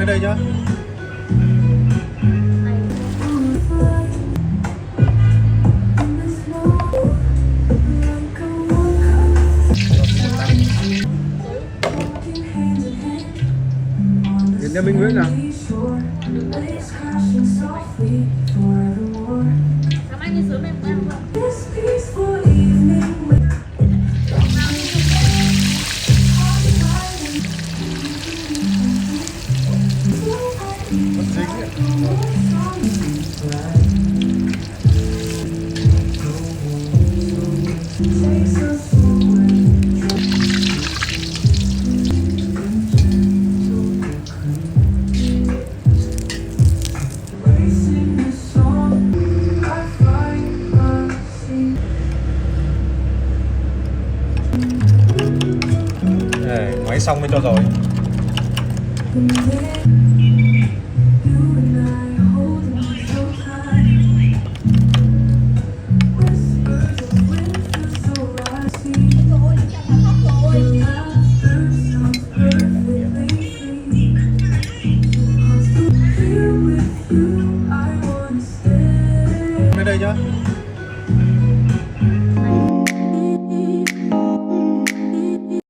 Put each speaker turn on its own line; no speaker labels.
Lên đây nhá. Đến nhà Minh Nguyễn nào.
Cảm ơn như sớm em quen không?
Vẫn dính ạ. Đây, máy xong mới cho rồi. Lên đây nhá.